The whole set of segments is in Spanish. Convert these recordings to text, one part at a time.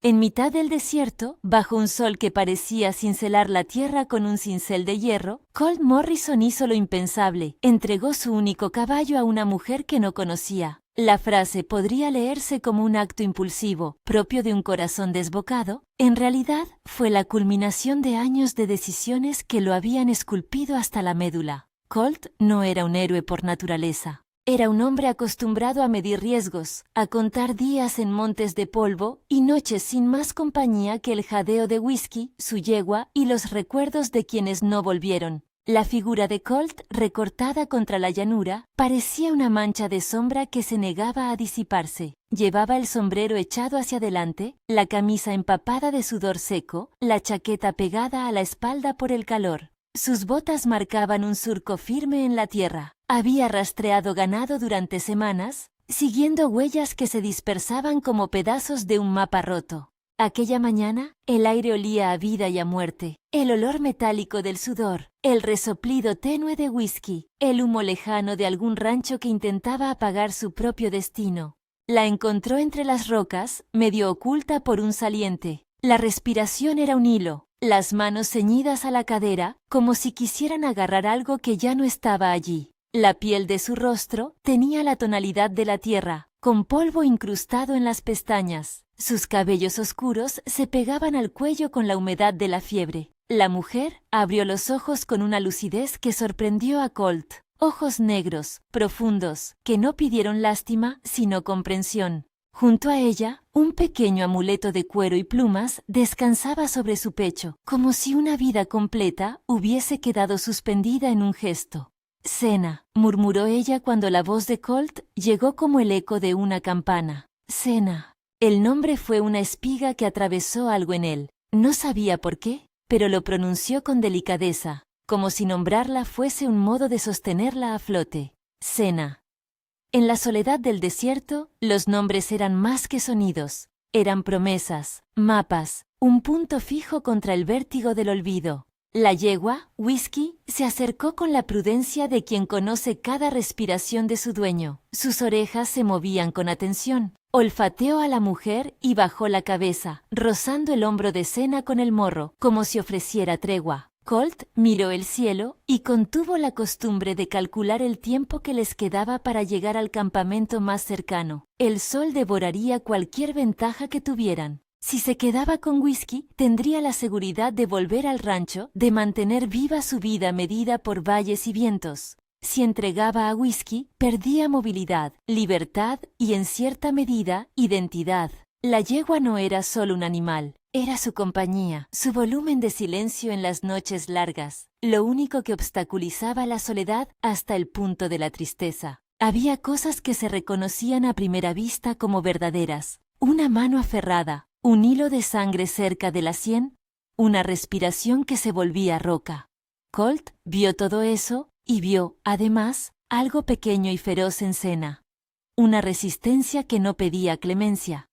En mitad del desierto, bajo un sol que parecía cincelar la tierra con un cincel de hierro, Colt Morrison hizo lo impensable, entregó su único caballo a una mujer que no conocía. La frase podría leerse como un acto impulsivo, propio de un corazón desbocado. En realidad, fue la culminación de años de decisiones que lo habían esculpido hasta la médula. Colt no era un héroe por naturaleza. Era un hombre acostumbrado a medir riesgos, a contar días en montes de polvo y noches sin más compañía que el jadeo de whisky, su yegua y los recuerdos de quienes no volvieron. La figura de Colt, recortada contra la llanura, parecía una mancha de sombra que se negaba a disiparse. Llevaba el sombrero echado hacia adelante, la camisa empapada de sudor seco, la chaqueta pegada a la espalda por el calor. Sus botas marcaban un surco firme en la tierra. Había rastreado ganado durante semanas, siguiendo huellas que se dispersaban como pedazos de un mapa roto. Aquella mañana, el aire olía a vida y a muerte. El olor metálico del sudor, el resoplido tenue de whisky, el humo lejano de algún rancho que intentaba apagar su propio destino. La encontró entre las rocas, medio oculta por un saliente. La respiración era un hilo, las manos ceñidas a la cadera, como si quisieran agarrar algo que ya no estaba allí. La piel de su rostro tenía la tonalidad de la tierra, con polvo incrustado en las pestañas. Sus cabellos oscuros se pegaban al cuello con la humedad de la fiebre. La mujer abrió los ojos con una lucidez que sorprendió a Colt. Ojos negros, profundos, que no pidieron lástima, sino comprensión. Junto a ella, un pequeño amuleto de cuero y plumas descansaba sobre su pecho, como si una vida completa hubiese quedado suspendida en un gesto. «Sena», murmuró ella cuando la voz de Colt llegó como el eco de una campana. «Sena». El nombre fue una espiga que atravesó algo en él. No sabía por qué, pero lo pronunció con delicadeza, como si nombrarla fuese un modo de sostenerla a flote. «Sena». En la soledad del desierto, los nombres eran más que sonidos. Eran promesas, mapas, un punto fijo contra el vértigo del olvido. La yegua, Whisky, se acercó con la prudencia de quien conoce cada respiración de su dueño. Sus orejas se movían con atención. Olfateó a la mujer y bajó la cabeza, rozando el hombro de Sena con el morro, como si ofreciera tregua. Colt miró el cielo y contuvo la costumbre de calcular el tiempo que les quedaba para llegar al campamento más cercano. El sol devoraría cualquier ventaja que tuvieran. Si se quedaba con Whisky, tendría la seguridad de volver al rancho, de mantener viva su vida medida por valles y vientos. Si entregaba a Whisky, perdía movilidad, libertad y, en cierta medida, identidad. La yegua no era solo un animal, era su compañía, su volumen de silencio en las noches largas, lo único que obstaculizaba la soledad hasta el punto de la tristeza. Había cosas que se reconocían a primera vista como verdaderas. Una mano aferrada, un hilo de sangre cerca de la sien, una respiración que se volvía roca. Colt vio todo eso y vio, además, algo pequeño y feroz en Sena. Una resistencia que no pedía clemencia.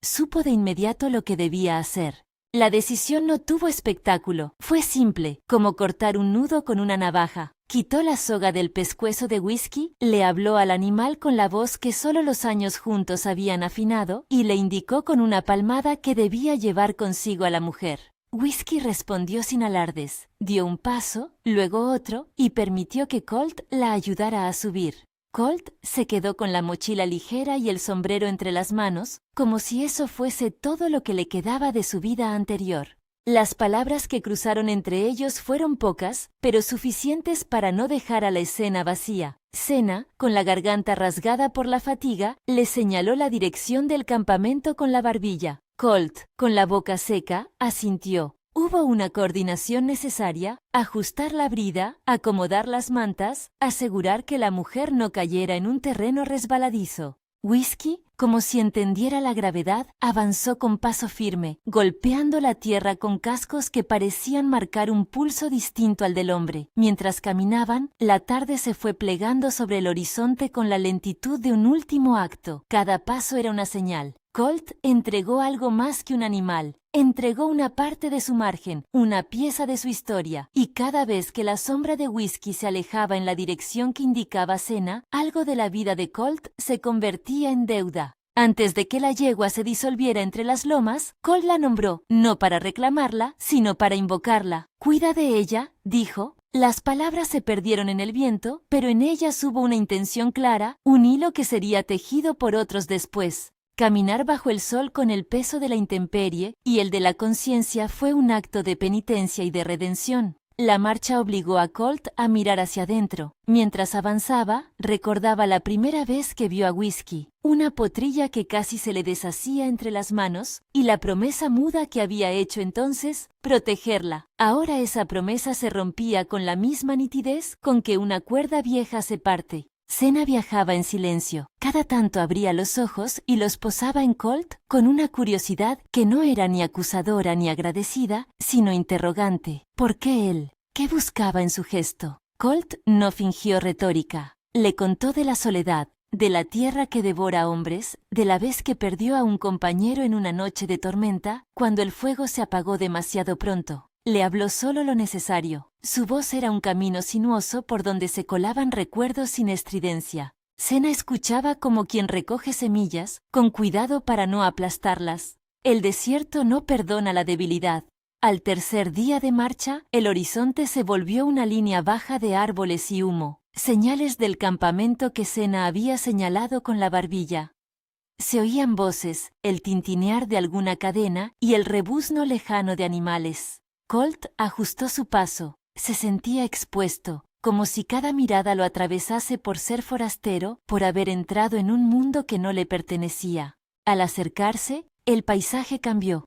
Supo de inmediato lo que debía hacer. La decisión no tuvo espectáculo, fue simple, como cortar un nudo con una navaja. Quitó la soga del pescuezo de Whisky, le habló al animal con la voz que solo los años juntos habían afinado y le indicó con una palmada que debía llevar consigo a la mujer. Whisky respondió sin alardes, dio un paso, luego otro, y permitió que Colt la ayudara a subir. Colt se quedó con la mochila ligera y el sombrero entre las manos, como si eso fuese todo lo que le quedaba de su vida anterior. Las palabras que cruzaron entre ellos fueron pocas, pero suficientes para no dejar a la escena vacía. Sena, con la garganta rasgada por la fatiga, le señaló la dirección del campamento con la barbilla. Colt, con la boca seca, asintió. Hubo una coordinación necesaria, ajustar la brida, acomodar las mantas, asegurar que la mujer no cayera en un terreno resbaladizo. Whisky, como si entendiera la gravedad, avanzó con paso firme, golpeando la tierra con cascos que parecían marcar un pulso distinto al del hombre. Mientras caminaban, la tarde se fue plegando sobre el horizonte con la lentitud de un último acto. Cada paso era una señal. Colt entregó algo más que un animal. Entregó una parte de su margen, una pieza de su historia, y cada vez que la sombra de Whisky se alejaba en la dirección que indicaba Sena, algo de la vida de Colt se convertía en deuda. Antes de que la yegua se disolviera entre las lomas, Colt la nombró, no para reclamarla, sino para invocarla. «Cuida de ella», dijo. Las palabras se perdieron en el viento, pero en ellas hubo una intención clara, un hilo que sería tejido por otros después. Caminar bajo el sol con el peso de la intemperie y el de la conciencia fue un acto de penitencia y de redención. La marcha obligó a Colt a mirar hacia adentro. Mientras avanzaba, recordaba la primera vez que vio a Whisky, una potrilla que casi se le deshacía entre las manos, y la promesa muda que había hecho entonces, protegerla. Ahora esa promesa se rompía con la misma nitidez con que una cuerda vieja se parte. Senna viajaba en silencio. Cada tanto abría los ojos y los posaba en Colt con una curiosidad que no era ni acusadora ni agradecida, sino interrogante. ¿Por qué él? ¿Qué buscaba en su gesto? Colt no fingió retórica. Le contó de la soledad, de la tierra que devora hombres, de la vez que perdió a un compañero en una noche de tormenta, cuando el fuego se apagó demasiado pronto. Le habló solo lo necesario. Su voz era un camino sinuoso por donde se colaban recuerdos sin estridencia. Senna escuchaba como quien recoge semillas, con cuidado para no aplastarlas. El desierto no perdona la debilidad. Al tercer día de marcha, el horizonte se volvió una línea baja de árboles y humo, señales del campamento que Senna había señalado con la barbilla. Se oían voces, el tintinear de alguna cadena y el rebuzno lejano de animales. Colt ajustó su paso. Se sentía expuesto, como si cada mirada lo atravesase por ser forastero, por haber entrado en un mundo que no le pertenecía. Al acercarse, el paisaje cambió.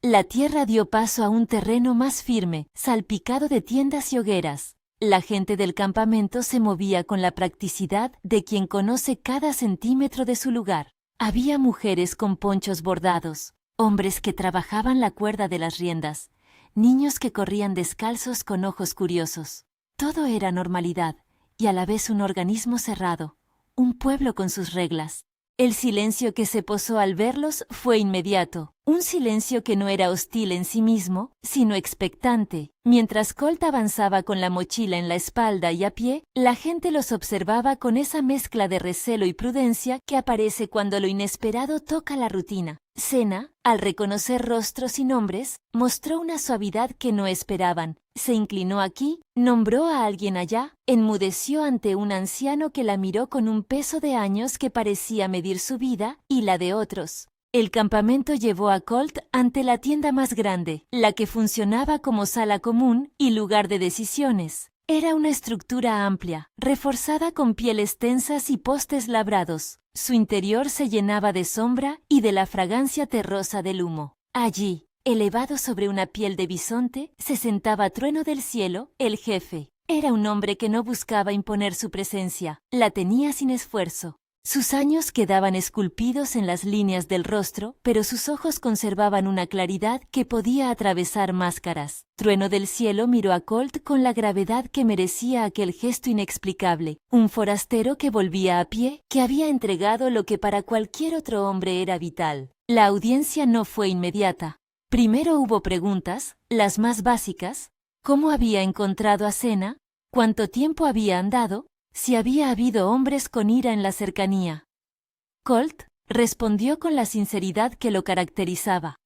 La tierra dio paso a un terreno más firme, salpicado de tiendas y hogueras. La gente del campamento se movía con la practicidad de quien conoce cada centímetro de su lugar. Había mujeres con ponchos bordados, hombres que trabajaban la cuerda de las riendas, niños que corrían descalzos con ojos curiosos. Todo era normalidad, y a la vez un organismo cerrado, un pueblo con sus reglas. El silencio que se posó al verlos fue inmediato, un silencio que no era hostil en sí mismo, sino expectante. Mientras Colt avanzaba con la mochila en la espalda y a pie, la gente los observaba con esa mezcla de recelo y prudencia que aparece cuando lo inesperado toca la rutina. Senna, al reconocer rostros y nombres, mostró una suavidad que no esperaban. Se inclinó aquí, nombró a alguien allá, enmudeció ante un anciano que la miró con un peso de años que parecía medir su vida y la de otros. El campamento llevó a Colt ante la tienda más grande, la que funcionaba como sala común y lugar de decisiones. Era una estructura amplia, reforzada con pieles tensas y postes labrados. Su interior se llenaba de sombra y de la fragancia terrosa del humo. Allí, elevado sobre una piel de bisonte, se sentaba Trueno del Cielo, el jefe. Era un hombre que no buscaba imponer su presencia, la tenía sin esfuerzo. Sus años quedaban esculpidos en las líneas del rostro, pero sus ojos conservaban una claridad que podía atravesar máscaras. Trueno del Cielo miró a Colt con la gravedad que merecía aquel gesto inexplicable. Un forastero que volvía a pie, que había entregado lo que para cualquier otro hombre era vital. La audiencia no fue inmediata. Primero hubo preguntas, las más básicas: ¿cómo había encontrado a Senna? ¿Cuánto tiempo había andado? Si había habido hombres con ira en la cercanía. Colt respondió con la sinceridad que lo caracterizaba.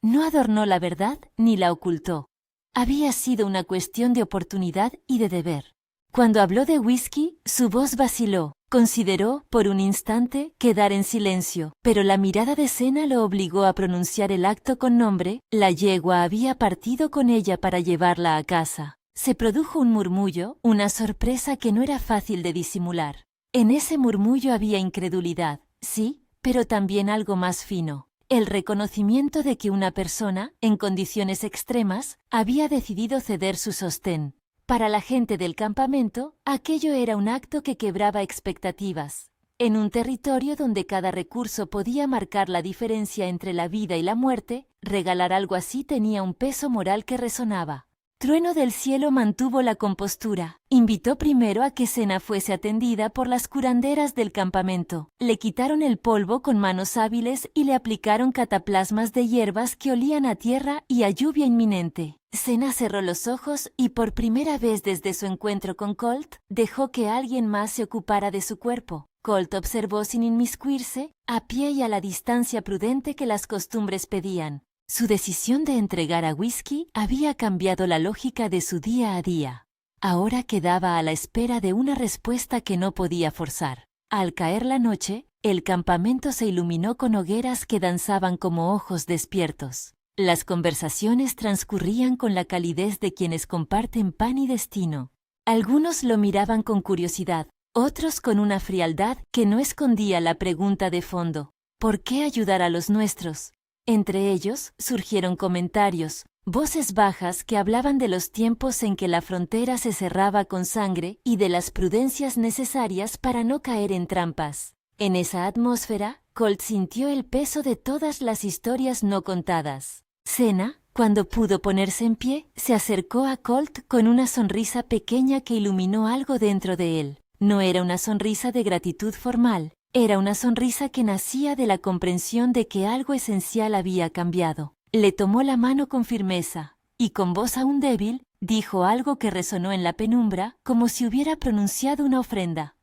No adornó la verdad ni la ocultó. Había sido una cuestión de oportunidad y de deber. Cuando habló de Whisky, su voz vaciló. Consideró, por un instante, quedar en silencio, pero la mirada de Senna lo obligó a pronunciar el acto con nombre. La yegua había partido con ella para llevarla a casa. Se produjo un murmullo, una sorpresa que no era fácil de disimular. En ese murmullo había incredulidad, sí, pero también algo más fino: el reconocimiento de que una persona, en condiciones extremas, había decidido ceder su sostén. Para la gente del campamento, aquello era un acto que quebraba expectativas. En un territorio donde cada recurso podía marcar la diferencia entre la vida y la muerte, regalar algo así tenía un peso moral que resonaba. Trueno del Cielo mantuvo la compostura. Invitó primero a que Senna fuese atendida por las curanderas del campamento. Le quitaron el polvo con manos hábiles y le aplicaron cataplasmas de hierbas que olían a tierra y a lluvia inminente. Senna cerró los ojos y por primera vez desde su encuentro con Colt, dejó que alguien más se ocupara de su cuerpo. Colt observó sin inmiscuirse, a pie y a la distancia prudente que las costumbres pedían. Su decisión de entregar a Whisky había cambiado la lógica de su día a día. Ahora quedaba a la espera de una respuesta que no podía forzar. Al caer la noche, el campamento se iluminó con hogueras que danzaban como ojos despiertos. Las conversaciones transcurrían con la calidez de quienes comparten pan y destino. Algunos lo miraban con curiosidad, otros con una frialdad que no escondía la pregunta de fondo: ¿por qué ayudar a los nuestros? Entre ellos surgieron comentarios, voces bajas que hablaban de los tiempos en que la frontera se cerraba con sangre y de las prudencias necesarias para no caer en trampas. En esa atmósfera, Colt sintió el peso de todas las historias no contadas. Sena, cuando pudo ponerse en pie, se acercó a Colt con una sonrisa pequeña que iluminó algo dentro de él. No era una sonrisa de gratitud formal, era una sonrisa que nacía de la comprensión de que algo esencial había cambiado. Le tomó la mano con firmeza, y con voz aún débil, dijo algo que resonó en la penumbra, como si hubiera pronunciado una ofrenda.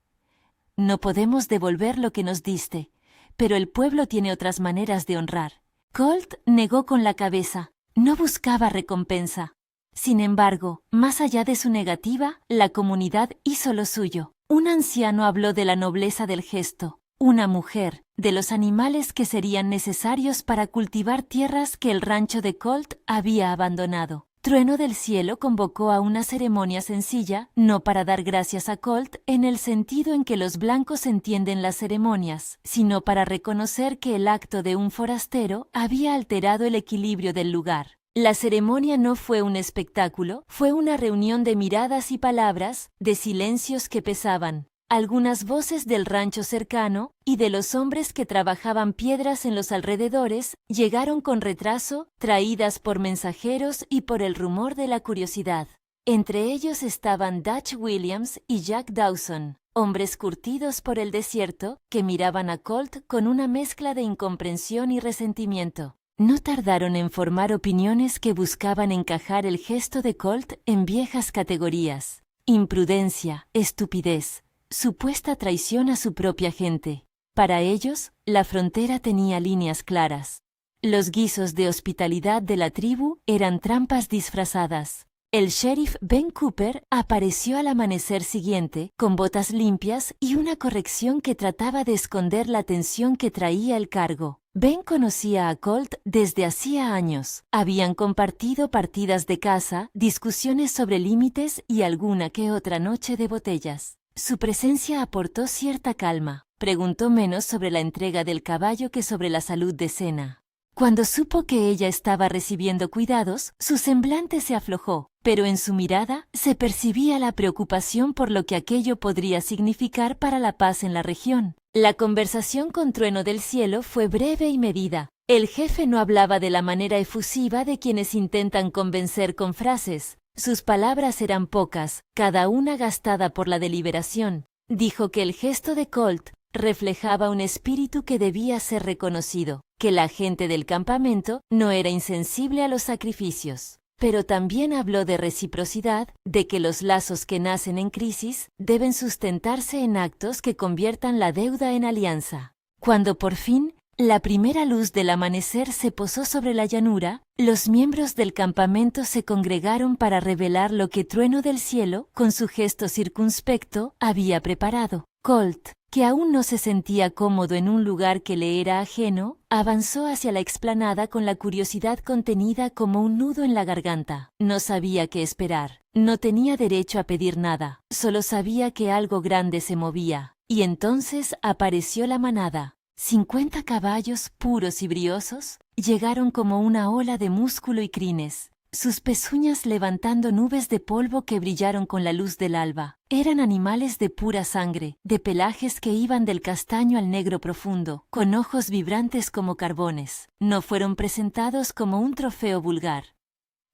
No podemos devolver lo que nos diste, pero el pueblo tiene otras maneras de honrar. Colt negó con la cabeza, no buscaba recompensa. Sin embargo, más allá de su negativa, la comunidad hizo lo suyo. Un anciano habló de la nobleza del gesto, una mujer, de los animales que serían necesarios para cultivar tierras que el rancho de Colt había abandonado. Trueno del Cielo convocó a una ceremonia sencilla, no para dar gracias a Colt en el sentido en que los blancos entienden las ceremonias, sino para reconocer que el acto de un forastero había alterado el equilibrio del lugar. La ceremonia no fue un espectáculo, fue una reunión de miradas y palabras, de silencios que pesaban. Algunas voces del rancho cercano y de los hombres que trabajaban piedras en los alrededores llegaron con retraso, traídas por mensajeros y por el rumor de la curiosidad. Entre ellos estaban Dutch Williams y Jack Dawson, hombres curtidos por el desierto, que miraban a Colt con una mezcla de incomprensión y resentimiento. No tardaron en formar opiniones que buscaban encajar el gesto de Colt en viejas categorías: imprudencia, estupidez, supuesta traición a su propia gente. Para ellos, la frontera tenía líneas claras. Los guisos de hospitalidad de la tribu eran trampas disfrazadas. El sheriff Ben Cooper apareció al amanecer siguiente, con botas limpias y una corrección que trataba de esconder la tensión que traía el cargo. Ben conocía a Colt desde hacía años. Habían compartido partidas de caza, discusiones sobre límites y alguna que otra noche de botellas. Su presencia aportó cierta calma. Preguntó menos sobre la entrega del caballo que sobre la salud de Sena. Cuando supo que ella estaba recibiendo cuidados, su semblante se aflojó, pero en su mirada se percibía la preocupación por lo que aquello podría significar para la paz en la región. La conversación con Trueno del Cielo fue breve y medida. El jefe no hablaba de la manera efusiva de quienes intentan convencer con frases. Sus palabras eran pocas, cada una gastada por la deliberación. Dijo que el gesto de Colt reflejaba un espíritu que debía ser reconocido, que la gente del campamento no era insensible a los sacrificios. Pero también habló de reciprocidad, de que los lazos que nacen en crisis deben sustentarse en actos que conviertan la deuda en alianza. Cuando por fin la primera luz del amanecer se posó sobre la llanura, los miembros del campamento se congregaron para revelar lo que Trueno del Cielo, con su gesto circunspecto, había preparado. Colt, que aún no se sentía cómodo en un lugar que le era ajeno, avanzó hacia la explanada con la curiosidad contenida como un nudo en la garganta. No sabía qué esperar. No tenía derecho a pedir nada. Solo sabía que algo grande se movía. Y entonces apareció la manada. 50 caballos puros y briosos llegaron como una ola de músculo y crines, sus pezuñas levantando nubes de polvo que brillaron con la luz del alba. Eran animales de pura sangre, de pelajes que iban del castaño al negro profundo, con ojos vibrantes como carbones. No fueron presentados como un trofeo vulgar.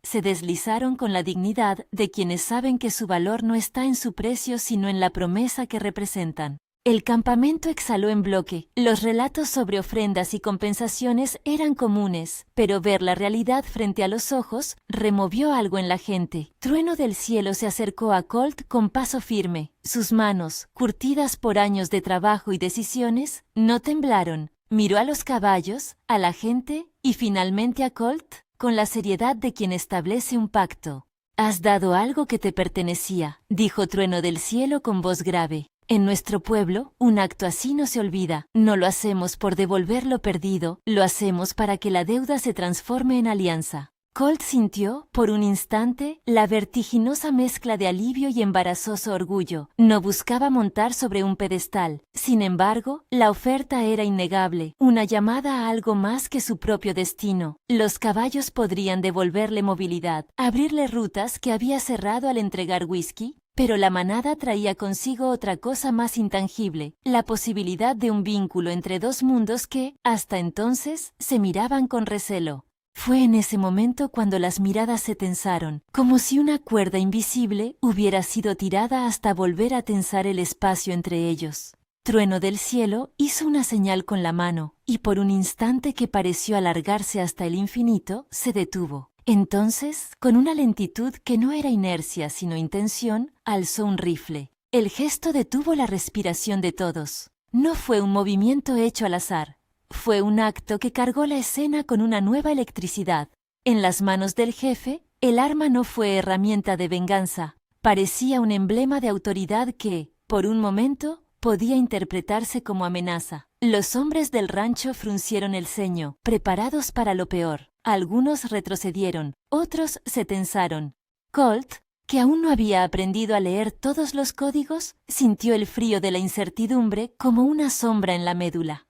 Se deslizaron con la dignidad de quienes saben que su valor no está en su precio sino en la promesa que representan. El campamento exhaló en bloque. Los relatos sobre ofrendas y compensaciones eran comunes, pero ver la realidad frente a los ojos removió algo en la gente. Trueno del Cielo se acercó a Colt con paso firme. Sus manos, curtidas por años de trabajo y decisiones, no temblaron. Miró a los caballos, a la gente y finalmente a Colt, con la seriedad de quien establece un pacto. «Has dado algo que te pertenecía», dijo Trueno del Cielo con voz grave. «En nuestro pueblo, un acto así no se olvida. No lo hacemos por devolver lo perdido, lo hacemos para que la deuda se transforme en alianza». Colt sintió, por un instante, la vertiginosa mezcla de alivio y embarazoso orgullo. No buscaba montar sobre un pedestal. Sin embargo, la oferta era innegable, una llamada a algo más que su propio destino. Los caballos podrían devolverle movilidad, abrirle rutas que había cerrado al entregar whisky, pero la manada traía consigo otra cosa más intangible, la posibilidad de un vínculo entre dos mundos que, hasta entonces, se miraban con recelo. Fue en ese momento cuando las miradas se tensaron, como si una cuerda invisible hubiera sido tirada hasta volver a tensar el espacio entre ellos. Trueno del Cielo hizo una señal con la mano, y por un instante que pareció alargarse hasta el infinito, se detuvo. Entonces, con una lentitud que no era inercia sino intención, alzó un rifle. El gesto detuvo la respiración de todos. No fue un movimiento hecho al azar. Fue un acto que cargó la escena con una nueva electricidad. En las manos del jefe, el arma no fue herramienta de venganza. Parecía un emblema de autoridad que, por un momento, podía interpretarse como amenaza. Los hombres del rancho fruncieron el ceño, preparados para lo peor. Algunos retrocedieron, otros se tensaron. Colt, que aún no había aprendido a leer todos los códigos, sintió el frío de la incertidumbre como una sombra en la médula.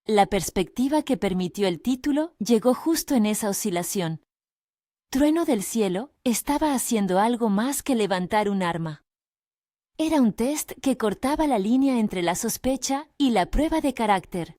La perspectiva que permitió el título llegó justo en esa oscilación. Trueno del Cielo estaba haciendo algo más que levantar un arma. Era un test que cortaba la línea entre la sospecha y la prueba de carácter.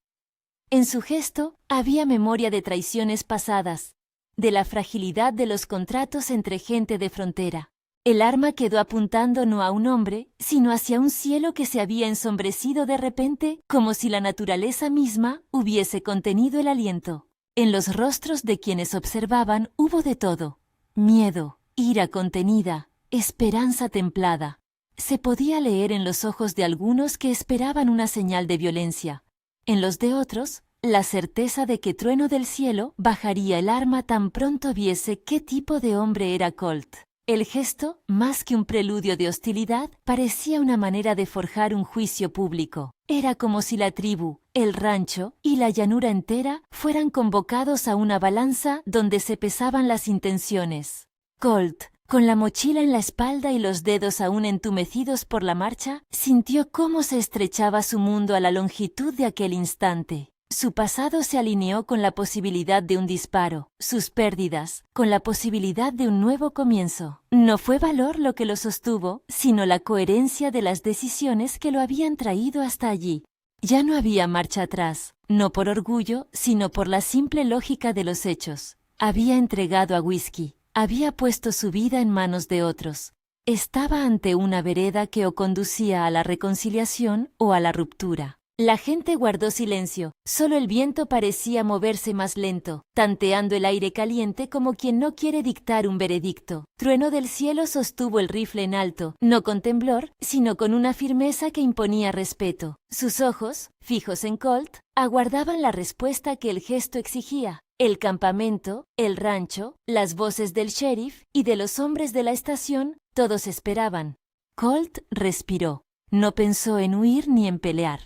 En su gesto había memoria de traiciones pasadas, de la fragilidad de los contratos entre gente de frontera. El arma quedó apuntando no a un hombre, sino hacia un cielo que se había ensombrecido de repente, como si la naturaleza misma hubiese contenido el aliento. En los rostros de quienes observaban hubo de todo: miedo, ira contenida, esperanza templada. Se podía leer en los ojos de algunos que esperaban una señal de violencia. En los de otros, la certeza de que Trueno del Cielo bajaría el arma tan pronto viese qué tipo de hombre era Colt. El gesto, más que un preludio de hostilidad, parecía una manera de forjar un juicio público. Era como si la tribu, el rancho y la llanura entera fueran convocados a una balanza donde se pesaban las intenciones. Colt, con la mochila en la espalda y los dedos aún entumecidos por la marcha, sintió cómo se estrechaba su mundo a la longitud de aquel instante. Su pasado se alineó con la posibilidad de un disparo, sus pérdidas, con la posibilidad de un nuevo comienzo. No fue valor lo que lo sostuvo, sino la coherencia de las decisiones que lo habían traído hasta allí. Ya no había marcha atrás, no por orgullo, sino por la simple lógica de los hechos. Había entregado a Whisky, había puesto su vida en manos de otros. Estaba ante una vereda que o conducía a la reconciliación o a la ruptura. La gente guardó silencio, solo el viento parecía moverse más lento, tanteando el aire caliente como quien no quiere dictar un veredicto. Trueno del Cielo sostuvo el rifle en alto, no con temblor, sino con una firmeza que imponía respeto. Sus ojos, fijos en Colt, aguardaban la respuesta que el gesto exigía. El campamento, el rancho, las voces del sheriff y de los hombres de la estación, todos esperaban. Colt respiró. No pensó en huir ni en pelear.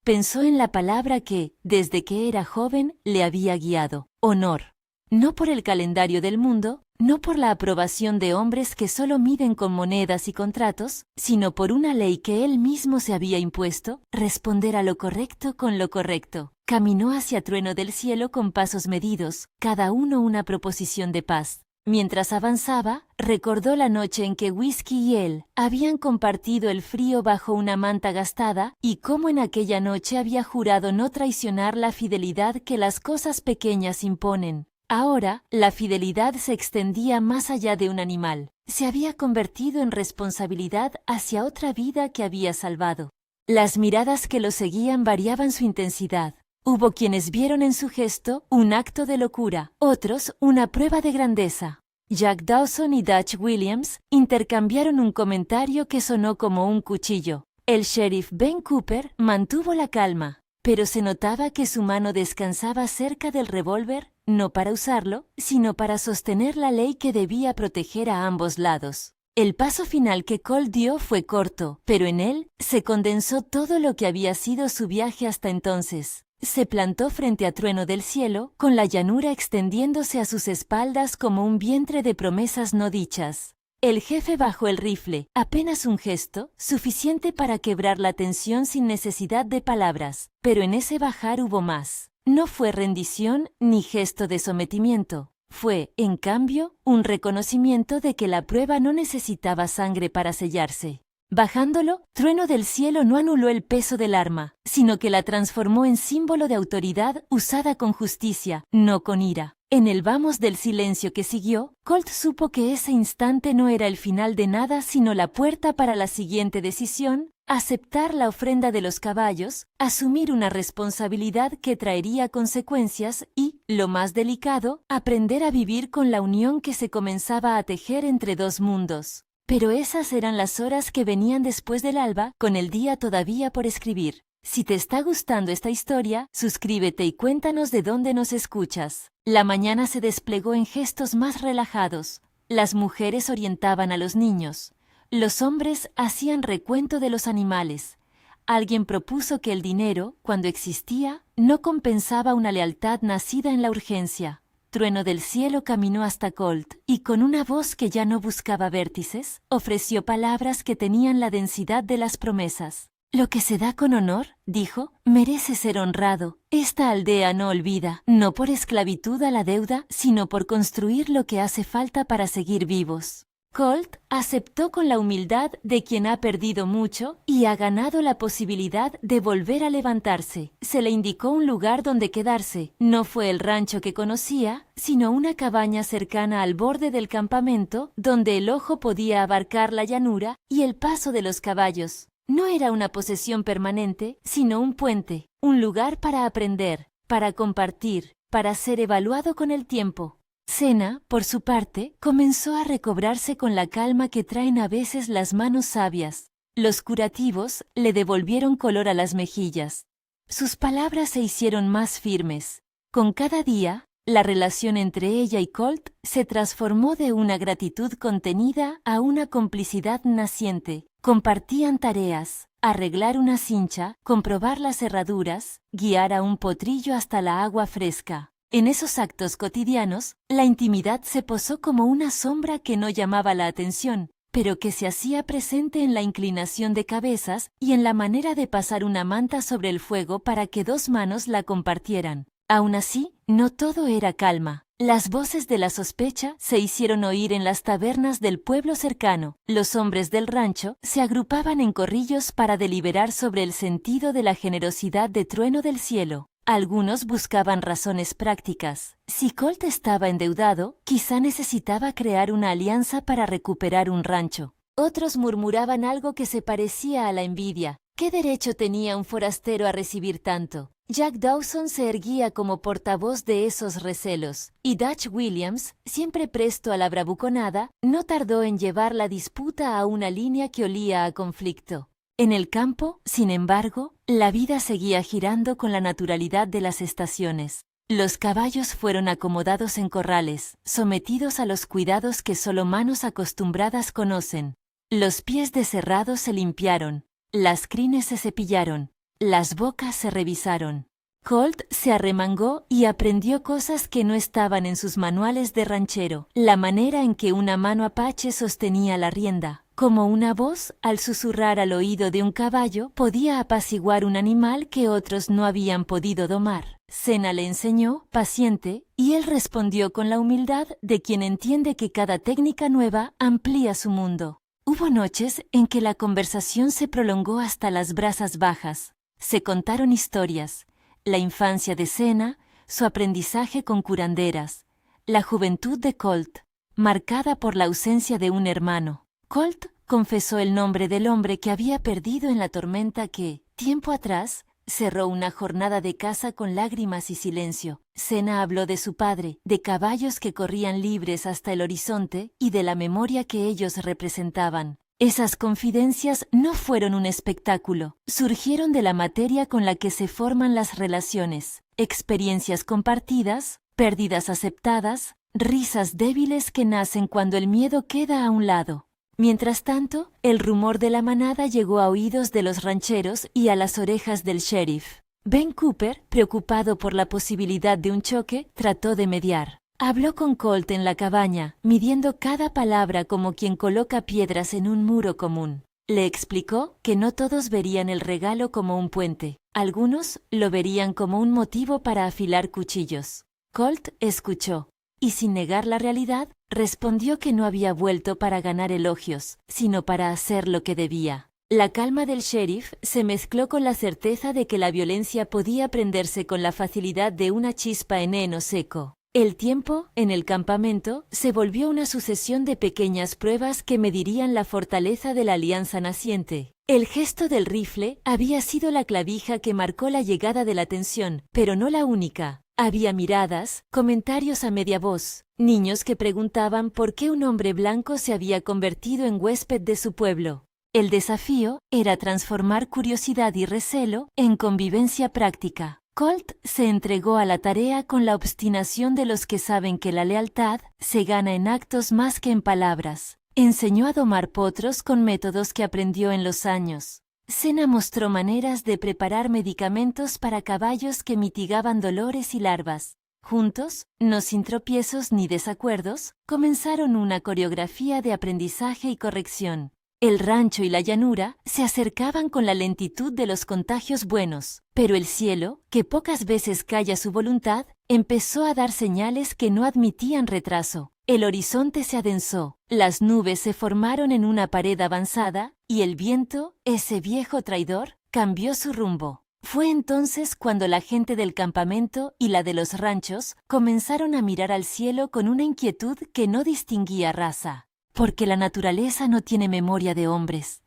Pensó en la palabra que, desde que era joven, le había guiado: honor. No por el calendario del mundo, no por la aprobación de hombres que solo miden con monedas y contratos, sino por una ley que él mismo se había impuesto: responder a lo correcto con lo correcto. Caminó hacia Trueno del Cielo con pasos medidos, cada uno una proposición de paz. Mientras avanzaba, recordó la noche en que Whisky y él habían compartido el frío bajo una manta gastada y cómo en aquella noche había jurado no traicionar la fidelidad que las cosas pequeñas imponen. Ahora, la fidelidad se extendía más allá de un animal. Se había convertido en responsabilidad hacia otra vida que había salvado. Las miradas que lo seguían variaban su intensidad. Hubo quienes vieron en su gesto un acto de locura, otros una prueba de grandeza. Jack Dawson y Dutch Williams intercambiaron un comentario que sonó como un cuchillo. El sheriff Ben Cooper mantuvo la calma, pero se notaba que su mano descansaba cerca del revólver, no para usarlo, sino para sostener la ley que debía proteger a ambos lados. El paso final que Colt dio fue corto, pero en él se condensó todo lo que había sido su viaje hasta entonces. Se plantó frente a Trueno del Cielo, con la llanura extendiéndose a sus espaldas como un vientre de promesas no dichas. El jefe bajó el rifle, apenas un gesto, suficiente para quebrar la tensión sin necesidad de palabras, pero en ese bajar hubo más. No fue rendición ni gesto de sometimiento. Fue, en cambio, un reconocimiento de que la prueba no necesitaba sangre para sellarse. Bajándolo, Trueno del Cielo no anuló el peso del arma, sino que la transformó en símbolo de autoridad usada con justicia, no con ira. En el vamos del silencio que siguió, Colt supo que ese instante no era el final de nada sino la puerta para la siguiente decisión: aceptar la ofrenda de los caballos, asumir una responsabilidad que traería consecuencias y, lo más delicado, aprender a vivir con la unión que se comenzaba a tejer entre dos mundos. Pero esas eran las horas que venían después del alba, con el día todavía por escribir. Si te está gustando esta historia, suscríbete y cuéntanos de dónde nos escuchas. La mañana se desplegó en gestos más relajados. Las mujeres orientaban a los niños. Los hombres hacían recuento de los animales. Alguien propuso que el dinero, cuando existía, no compensaba una lealtad nacida en la urgencia. Trueno del Cielo caminó hasta Colt y con una voz que ya no buscaba vértices, ofreció palabras que tenían la densidad de las promesas. Lo que se da con honor, dijo, merece ser honrado. Esta aldea no olvida, no por esclavitud a la deuda, sino por construir lo que hace falta para seguir vivos. Colt aceptó con la humildad de quien ha perdido mucho y ha ganado la posibilidad de volver a levantarse. Se le indicó un lugar donde quedarse. No fue el rancho que conocía, sino una cabaña cercana al borde del campamento, donde el ojo podía abarcar la llanura y el paso de los caballos. No era una posesión permanente, sino un puente, un lugar para aprender, para compartir, para ser evaluado con el tiempo. Sena, por su parte, comenzó a recobrarse con la calma que traen a veces las manos sabias. Los curativos le devolvieron color a las mejillas. Sus palabras se hicieron más firmes. Con cada día, la relación entre ella y Colt se transformó de una gratitud contenida a una complicidad naciente. Compartían tareas, arreglar una cincha, comprobar las cerraduras, guiar a un potrillo hasta la agua fresca. En esos actos cotidianos, la intimidad se posó como una sombra que no llamaba la atención, pero que se hacía presente en la inclinación de cabezas y en la manera de pasar una manta sobre el fuego para que dos manos la compartieran. Aún así, no todo era calma. Las voces de la sospecha se hicieron oír en las tabernas del pueblo cercano. Los hombres del rancho se agrupaban en corrillos para deliberar sobre el sentido de la generosidad de Trueno del Cielo. Algunos buscaban razones prácticas. Si Colt estaba endeudado, quizá necesitaba crear una alianza para recuperar un rancho. Otros murmuraban algo que se parecía a la envidia. ¿Qué derecho tenía un forastero a recibir tanto? Jack Dawson se erguía como portavoz de esos recelos, y Dutch Williams, siempre presto a la bravuconada, no tardó en llevar la disputa a una línea que olía a conflicto. En el campo, sin embargo, la vida seguía girando con la naturalidad de las estaciones. Los caballos fueron acomodados en corrales, sometidos a los cuidados que solo manos acostumbradas conocen. Los pies desherrados se limpiaron, las crines se cepillaron, las bocas se revisaron. Colt se arremangó y aprendió cosas que no estaban en sus manuales de ranchero. La manera en que una mano apache sostenía la rienda. Como una voz, al susurrar al oído de un caballo, podía apaciguar un animal que otros no habían podido domar. Sena le enseñó, paciente, y él respondió con la humildad de quien entiende que cada técnica nueva amplía su mundo. Hubo noches en que la conversación se prolongó hasta las brasas bajas. Se contaron historias. La infancia de Sena, su aprendizaje con curanderas, la juventud de Colt, marcada por la ausencia de un hermano. Colt confesó el nombre del hombre que había perdido en la tormenta que, tiempo atrás, cerró una jornada de caza con lágrimas y silencio. Senna habló de su padre, de caballos que corrían libres hasta el horizonte y de la memoria que ellos representaban. Esas confidencias no fueron un espectáculo, surgieron de la materia con la que se forman las relaciones, experiencias compartidas, pérdidas aceptadas, risas débiles que nacen cuando el miedo queda a un lado. Mientras tanto, el rumor de la manada llegó a oídos de los rancheros y a las orejas del sheriff. Ben Cooper, preocupado por la posibilidad de un choque, trató de mediar. Habló con Colt en la cabaña, midiendo cada palabra como quien coloca piedras en un muro común. Le explicó que no todos verían el regalo como un puente. Algunos lo verían como un motivo para afilar cuchillos. Colt escuchó, y sin negar la realidad, respondió que no había vuelto para ganar elogios, sino para hacer lo que debía. La calma del sheriff se mezcló con la certeza de que la violencia podía prenderse con la facilidad de una chispa en heno seco. El tiempo, en el campamento, se volvió una sucesión de pequeñas pruebas que medirían la fortaleza de la alianza naciente. El gesto del rifle había sido la clavija que marcó la llegada de la tensión, pero no la única. Había miradas, comentarios a media voz, niños que preguntaban por qué un hombre blanco se había convertido en huésped de su pueblo. El desafío era transformar curiosidad y recelo en convivencia práctica. Colt se entregó a la tarea con la obstinación de los que saben que la lealtad se gana en actos más que en palabras. Enseñó a domar potros con métodos que aprendió en los años. Senna mostró maneras de preparar medicamentos para caballos que mitigaban dolores y larvas. Juntos, no sin tropiezos ni desacuerdos, comenzaron una coreografía de aprendizaje y corrección. El rancho y la llanura se acercaban con la lentitud de los contagios buenos, pero el cielo, que pocas veces calla su voluntad, empezó a dar señales que no admitían retraso. El horizonte se adensó, las nubes se formaron en una pared avanzada, y el viento, ese viejo traidor, cambió su rumbo. Fue entonces cuando la gente del campamento y la de los ranchos comenzaron a mirar al cielo con una inquietud que no distinguía raza. Porque la naturaleza no tiene memoria de hombres.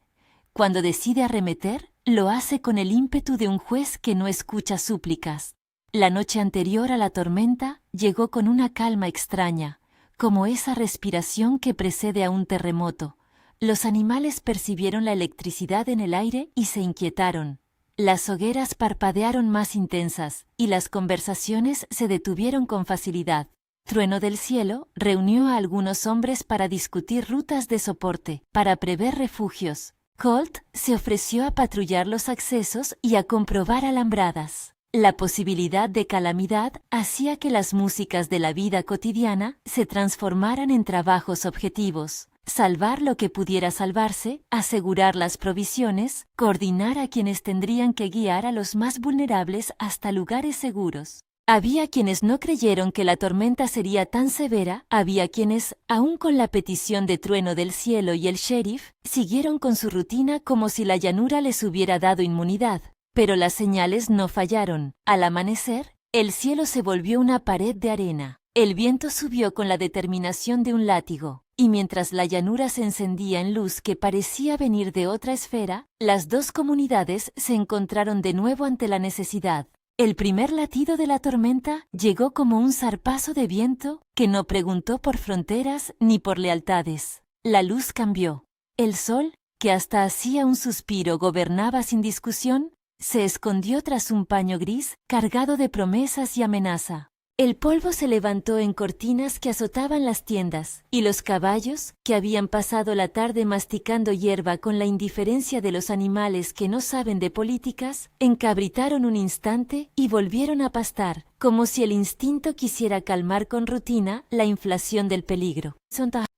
Cuando decide arremeter, lo hace con el ímpetu de un juez que no escucha súplicas. La noche anterior a la tormenta llegó con una calma extraña, como esa respiración que precede a un terremoto. Los animales percibieron la electricidad en el aire y se inquietaron. Las hogueras parpadearon más intensas y las conversaciones se detuvieron con facilidad. Trueno del Cielo reunió a algunos hombres para discutir rutas de soporte, para prever refugios. Colt se ofreció a patrullar los accesos y a comprobar alambradas. La posibilidad de calamidad hacía que las músicas de la vida cotidiana se transformaran en trabajos objetivos. Salvar lo que pudiera salvarse, asegurar las provisiones, coordinar a quienes tendrían que guiar a los más vulnerables hasta lugares seguros. Había quienes no creyeron que la tormenta sería tan severa, había quienes, aun con la petición de Trueno del Cielo y el sheriff, siguieron con su rutina como si la llanura les hubiera dado inmunidad. Pero las señales no fallaron. Al amanecer, el cielo se volvió una pared de arena. El viento subió con la determinación de un látigo, y mientras la llanura se encendía en luz que parecía venir de otra esfera, las dos comunidades se encontraron de nuevo ante la necesidad. El primer latido de la tormenta llegó como un zarpazo de viento que no preguntó por fronteras ni por lealtades. La luz cambió. El sol, que hasta hacía un suspiro gobernaba sin discusión, se escondió tras un paño gris cargado de promesas y amenaza. El polvo se levantó en cortinas que azotaban las tiendas, y los caballos, que habían pasado la tarde masticando hierba con la indiferencia de los animales que no saben de políticas, encabritaron un instante y volvieron a pastar, como si el instinto quisiera calmar con rutina la inflación del peligro.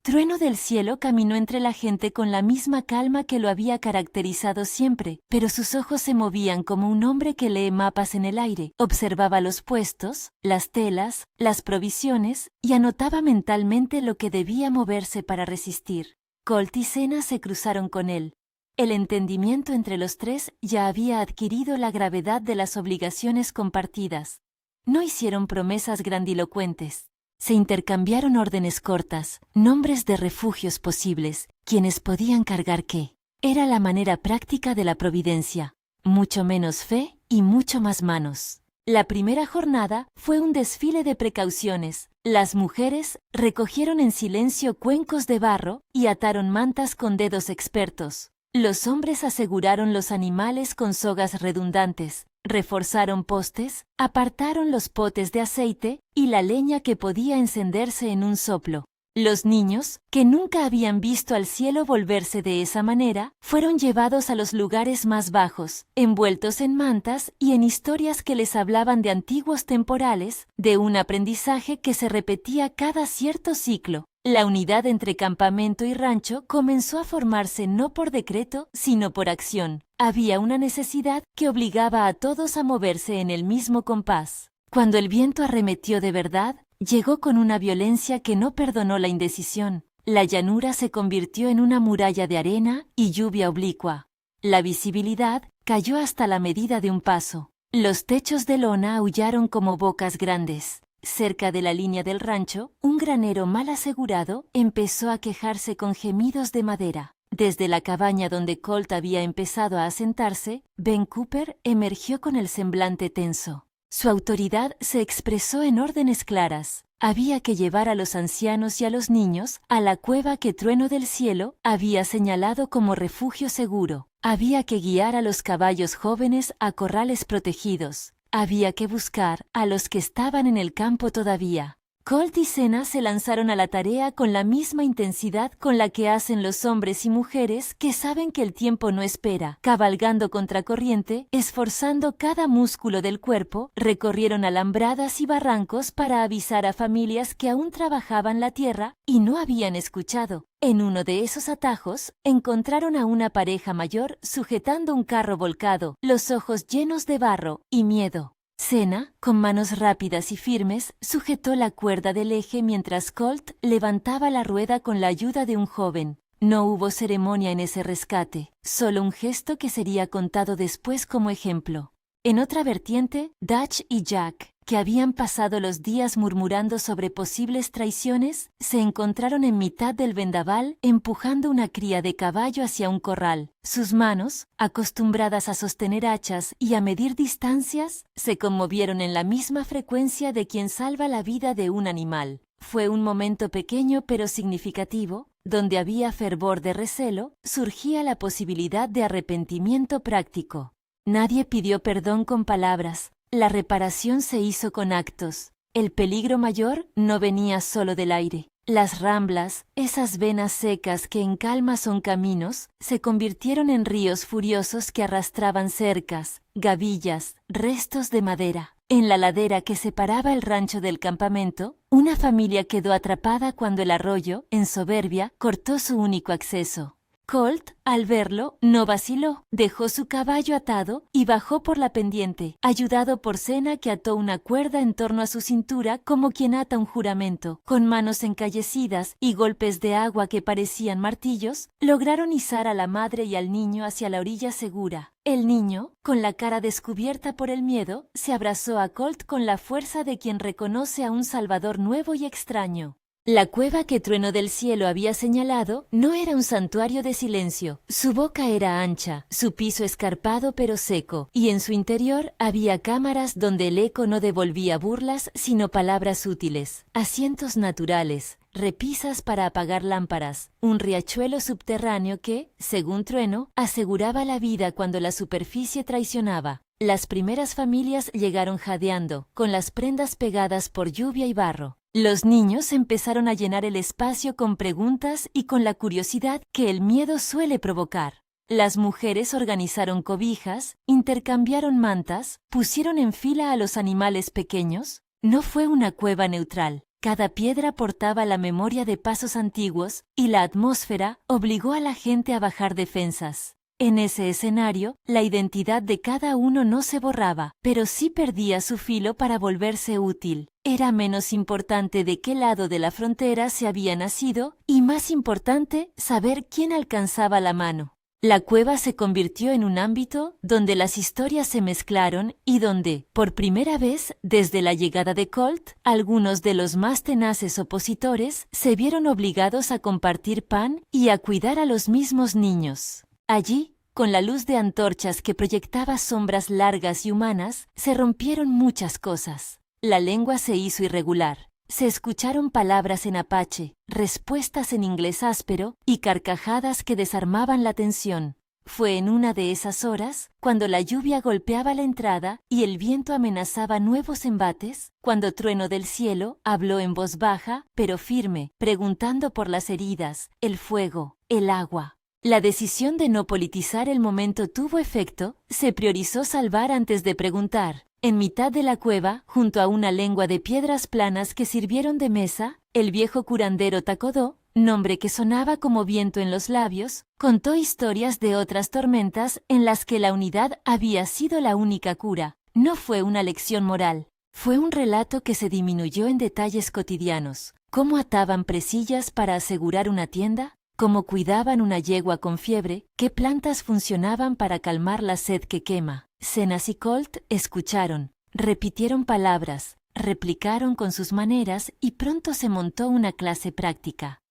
Trueno del Cielo caminó entre la gente con la misma calma que lo había caracterizado siempre, pero sus ojos se movían como un hombre que lee mapas en el aire. Observaba los puestos, las telas, las provisiones y anotaba mentalmente lo que debía moverse para resistir. Colt y Senna se cruzaron con él. El entendimiento entre los tres ya había adquirido la gravedad de las obligaciones compartidas. No hicieron promesas grandilocuentes. Se intercambiaron órdenes cortas, nombres de refugios posibles, quienes podían cargar qué. Era la manera práctica de la providencia. Mucho menos fe y mucho más manos. La primera jornada fue un desfile de precauciones. Las mujeres recogieron en silencio cuencos de barro y ataron mantas con dedos expertos. Los hombres aseguraron los animales con sogas redundantes, reforzaron postes, apartaron los potes de aceite y la leña que podía encenderse en un soplo. Los niños, que nunca habían visto al cielo volverse de esa manera, fueron llevados a los lugares más bajos, envueltos en mantas y en historias que les hablaban de antiguos temporales, de un aprendizaje que se repetía cada cierto ciclo. La unidad entre campamento y rancho comenzó a formarse no por decreto, sino por acción. Había una necesidad que obligaba a todos a moverse en el mismo compás. Cuando el viento arremetió de verdad, llegó con una violencia que no perdonó la indecisión. La llanura se convirtió en una muralla de arena y lluvia oblicua. La visibilidad cayó hasta la medida de un paso. Los techos de lona aullaron como bocas grandes. Cerca de la línea del rancho, un granero mal asegurado empezó a quejarse con gemidos de madera. Desde la cabaña donde Colt había empezado a asentarse, Ben Cooper emergió con el semblante tenso. Su autoridad se expresó en órdenes claras. Había que llevar a los ancianos y a los niños a la cueva que Trueno del Cielo había señalado como refugio seguro. Había que guiar a los caballos jóvenes a corrales protegidos. Había que buscar a los que estaban en el campo todavía. Colt y Sena se lanzaron a la tarea con la misma intensidad con la que hacen los hombres y mujeres que saben que el tiempo no espera. Cabalgando contracorriente, esforzando cada músculo del cuerpo, recorrieron alambradas y barrancos para avisar a familias que aún trabajaban la tierra y no habían escuchado. En uno de esos atajos, encontraron a una pareja mayor sujetando un carro volcado, los ojos llenos de barro y miedo. Sena, con manos rápidas y firmes, sujetó la cuerda del eje mientras Colt levantaba la rueda con la ayuda de un joven. No hubo ceremonia en ese rescate, solo un gesto que sería contado después como ejemplo. En otra vertiente, Dutch y Jack, que habían pasado los días murmurando sobre posibles traiciones, se encontraron en mitad del vendaval empujando una cría de caballo hacia un corral. Sus manos, acostumbradas a sostener hachas y a medir distancias, se conmovieron en la misma frecuencia de quien salva la vida de un animal. Fue un momento pequeño pero significativo, donde había fervor de recelo, surgía la posibilidad de arrepentimiento práctico. Nadie pidió perdón con palabras. La reparación se hizo con actos. El peligro mayor no venía solo del aire. Las ramblas, esas venas secas que en calma son caminos, se convirtieron en ríos furiosos que arrastraban cercas, gavillas, restos de madera. En la ladera que separaba el rancho del campamento, una familia quedó atrapada cuando el arroyo, en soberbia, cortó su único acceso. Colt, al verlo, no vaciló, dejó su caballo atado y bajó por la pendiente, ayudado por Sena que ató una cuerda en torno a su cintura como quien ata un juramento. Con manos encallecidas y golpes de agua que parecían martillos, lograron izar a la madre y al niño hacia la orilla segura. El niño, con la cara descubierta por el miedo, se abrazó a Colt con la fuerza de quien reconoce a un salvador nuevo y extraño. La cueva que Trueno del Cielo había señalado no era un santuario de silencio. Su boca era ancha, su piso escarpado pero seco, y en su interior había cámaras donde el eco no devolvía burlas sino palabras útiles, asientos naturales, repisas para apagar lámparas, un riachuelo subterráneo que, según Trueno, aseguraba la vida cuando la superficie traicionaba. Las primeras familias llegaron jadeando, con las prendas pegadas por lluvia y barro. Los niños empezaron a llenar el espacio con preguntas y con la curiosidad que el miedo suele provocar. Las mujeres organizaron cobijas, intercambiaron mantas, pusieron en fila a los animales pequeños. No fue una cueva neutral. Cada piedra portaba la memoria de pasos antiguos y la atmósfera obligó a la gente a bajar defensas. En ese escenario, la identidad de cada uno no se borraba, pero sí perdía su filo para volverse útil. Era menos importante de qué lado de la frontera se había nacido y más importante saber quién alcanzaba la mano. La cueva se convirtió en un ámbito donde las historias se mezclaron y donde, por primera vez desde la llegada de Colt, algunos de los más tenaces opositores se vieron obligados a compartir pan y a cuidar a los mismos niños. Allí, con la luz de antorchas que proyectaba sombras largas y humanas, se rompieron muchas cosas. La lengua se hizo irregular. Se escucharon palabras en apache, respuestas en inglés áspero y carcajadas que desarmaban la tensión. Fue en una de esas horas, cuando la lluvia golpeaba la entrada y el viento amenazaba nuevos embates, cuando Trueno del Cielo habló en voz baja, pero firme, preguntando por las heridas, el fuego, el agua. La decisión de no politizar el momento tuvo efecto, se priorizó salvar antes de preguntar. En mitad de la cueva, junto a una lengua de piedras planas que sirvieron de mesa, el viejo curandero Takodó, nombre que sonaba como viento en los labios, contó historias de otras tormentas en las que la unidad había sido la única cura. No fue una lección moral, fue un relato que se disminuyó en detalles cotidianos. Cómo ataban presillas para asegurar una tienda, cómo cuidaban una yegua con fiebre, qué plantas funcionaban para calmar la sed que quema. Zenas y Colt escucharon, repitieron palabras, replicaron con sus maneras y pronto se montó una clase práctica.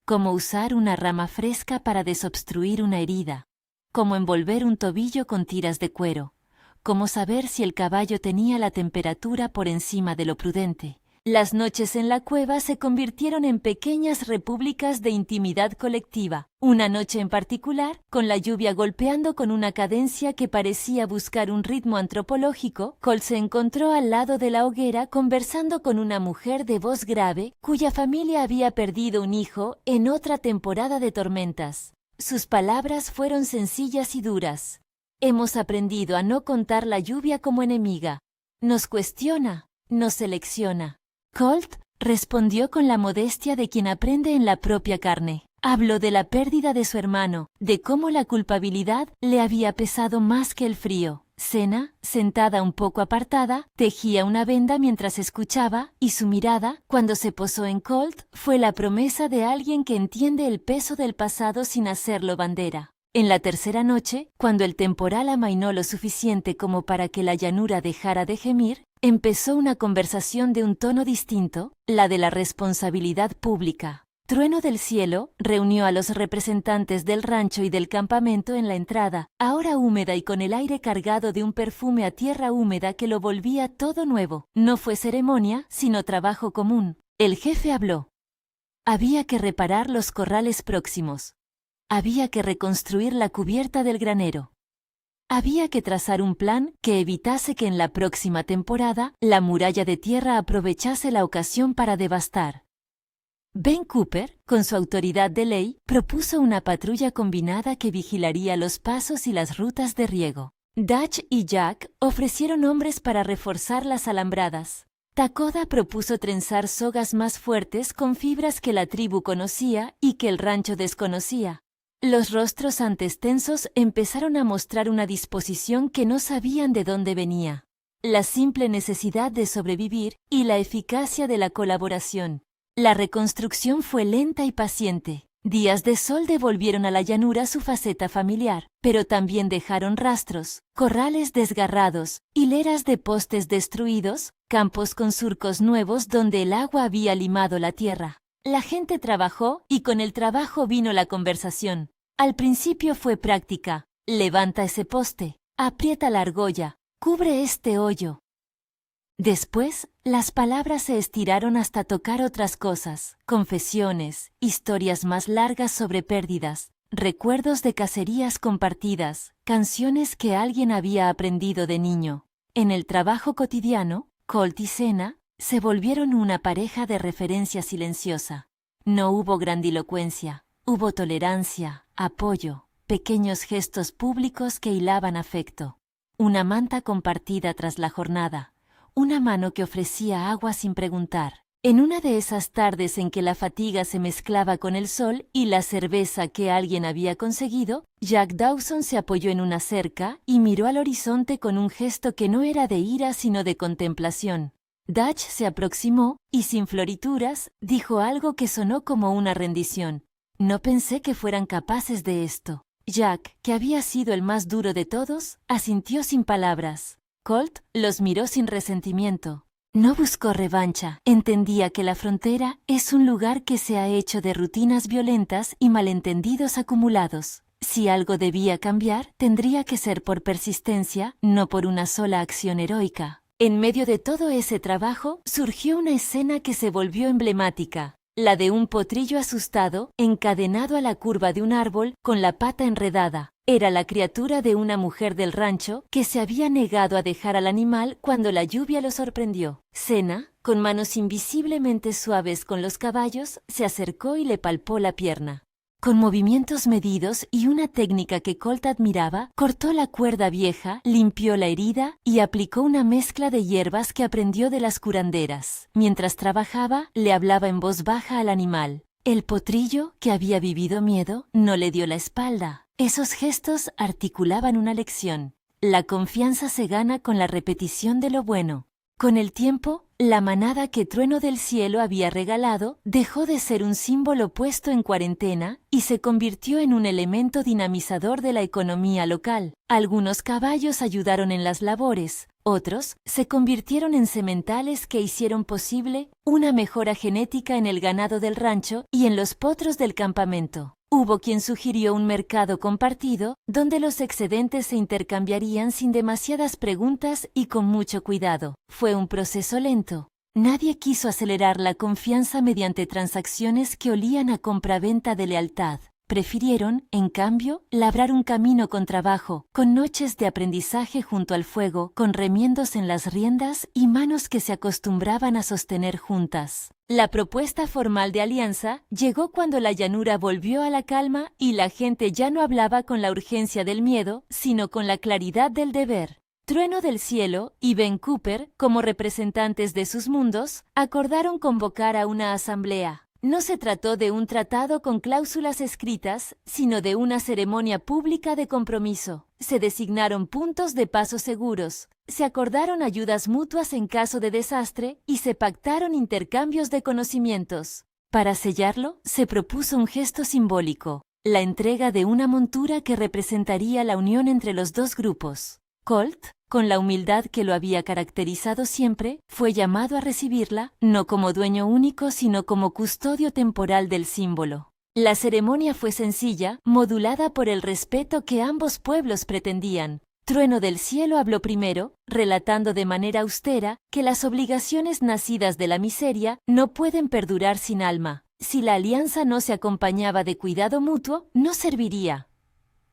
Cómo usar una rama fresca para desobstruir una herida, cómo envolver un tobillo con tiras de cuero, cómo saber si el caballo tenía la temperatura por encima de lo prudente. Las noches en la cueva se convirtieron en pequeñas repúblicas de intimidad colectiva. Una noche en particular, con la lluvia golpeando con una cadencia que parecía buscar un ritmo antropológico, Colt se encontró al lado de la hoguera conversando con una mujer de voz grave cuya familia había perdido un hijo en otra temporada de tormentas. Sus palabras fueron sencillas y duras. Hemos aprendido a no contar la lluvia como enemiga. Nos cuestiona, nos selecciona. Colt respondió con la modestia de quien aprende en la propia carne. Habló de la pérdida de su hermano, de cómo la culpabilidad le había pesado más que el frío. Zena, sentada un poco apartada, tejía una venda mientras escuchaba, y su mirada, cuando se posó en Colt, fue la promesa de alguien que entiende el peso del pasado sin hacerlo bandera. En la tercera noche, cuando el temporal amainó lo suficiente como para que la llanura dejara de gemir, empezó una conversación de un tono distinto, la de la responsabilidad pública. Trueno del Cielo reunió a los representantes del rancho y del campamento en la entrada, ahora húmeda y con el aire cargado de un perfume a tierra húmeda que lo volvía todo nuevo. No fue ceremonia, sino trabajo común. El jefe habló. Había que reparar los corrales próximos. Había que reconstruir la cubierta del granero. Había que trazar un plan que evitase que en la próxima temporada la muralla de tierra aprovechase la ocasión para devastar. Ben Cooper, con su autoridad de ley, propuso una patrulla combinada que vigilaría los pasos y las rutas de riego. Dutch y Jack ofrecieron hombres para reforzar las alambradas. Takoda propuso trenzar sogas más fuertes con fibras que la tribu conocía y que el rancho desconocía. Los rostros antes tensos empezaron a mostrar una disposición que no sabían de dónde venía. La simple necesidad de sobrevivir y la eficacia de la colaboración. La reconstrucción fue lenta y paciente. Días de sol devolvieron a la llanura su faceta familiar, pero también dejaron rastros, corrales desgarrados, hileras de postes destruidos, campos con surcos nuevos donde el agua había limado la tierra. La gente trabajó y con el trabajo vino la conversación. Al principio fue práctica. Levanta ese poste, aprieta la argolla, cubre este hoyo. Después, las palabras se estiraron hasta tocar otras cosas, confesiones, historias más largas sobre pérdidas, recuerdos de cacerías compartidas, canciones que alguien había aprendido de niño. En el trabajo cotidiano, Colt y Zena se volvieron una pareja de referencia silenciosa. No hubo grandilocuencia, hubo tolerancia, apoyo, pequeños gestos públicos que hilaban afecto. Una manta compartida tras la jornada, una mano que ofrecía agua sin preguntar. En una de esas tardes en que la fatiga se mezclaba con el sol y la cerveza que alguien había conseguido, Jack Dawson se apoyó en una cerca y miró al horizonte con un gesto que no era de ira sino de contemplación. Dutch se aproximó y sin florituras dijo algo que sonó como una rendición. No pensé que fueran capaces de esto. Jack, que había sido el más duro de todos, asintió sin palabras. Colt los miró sin resentimiento. No buscó revancha. Entendía que la frontera es un lugar que se ha hecho de rutinas violentas y malentendidos acumulados. Si algo debía cambiar, tendría que ser por persistencia, no por una sola acción heroica. En medio de todo ese trabajo, surgió una escena que se volvió emblemática. La de un potrillo asustado, encadenado a la curva de un árbol, con la pata enredada. Era la criatura de una mujer del rancho que se había negado a dejar al animal cuando la lluvia lo sorprendió. Sena, con manos invisiblemente suaves con los caballos, se acercó y le palpó la pierna. Con movimientos medidos y una técnica que Colt admiraba, cortó la cuerda vieja, limpió la herida y aplicó una mezcla de hierbas que aprendió de las curanderas. Mientras trabajaba, le hablaba en voz baja al animal. El potrillo, que había vivido miedo, no le dio la espalda. Esos gestos articulaban una lección. La confianza se gana con la repetición de lo bueno. Con el tiempo, la manada que Trueno del Cielo había regalado dejó de ser un símbolo puesto en cuarentena y se convirtió en un elemento dinamizador de la economía local. Algunos caballos ayudaron en las labores, otros se convirtieron en sementales que hicieron posible una mejora genética en el ganado del rancho y en los potros del campamento. Hubo quien sugirió un mercado compartido, donde los excedentes se intercambiarían sin demasiadas preguntas y con mucho cuidado. Fue un proceso lento. Nadie quiso acelerar la confianza mediante transacciones que olían a compraventa de lealtad. Prefirieron, en cambio, labrar un camino con trabajo, con noches de aprendizaje junto al fuego, con remiendos en las riendas y manos que se acostumbraban a sostener juntas. La propuesta formal de alianza llegó cuando la llanura volvió a la calma y la gente ya no hablaba con la urgencia del miedo, sino con la claridad del deber. Trueno del Cielo y Ben Cooper, como representantes de sus mundos, acordaron convocar a una asamblea. No se trató de un tratado con cláusulas escritas, sino de una ceremonia pública de compromiso. Se designaron puntos de paso seguros, se acordaron ayudas mutuas en caso de desastre y se pactaron intercambios de conocimientos. Para sellarlo, se propuso un gesto simbólico, la entrega de una montura que representaría la unión entre los dos grupos. Colt, con la humildad que lo había caracterizado siempre, fue llamado a recibirla, no como dueño único, sino como custodio temporal del símbolo. La ceremonia fue sencilla, modulada por el respeto que ambos pueblos pretendían. Trueno del Cielo habló primero, relatando de manera austera que las obligaciones nacidas de la miseria no pueden perdurar sin alma. Si la alianza no se acompañaba de cuidado mutuo, no serviría.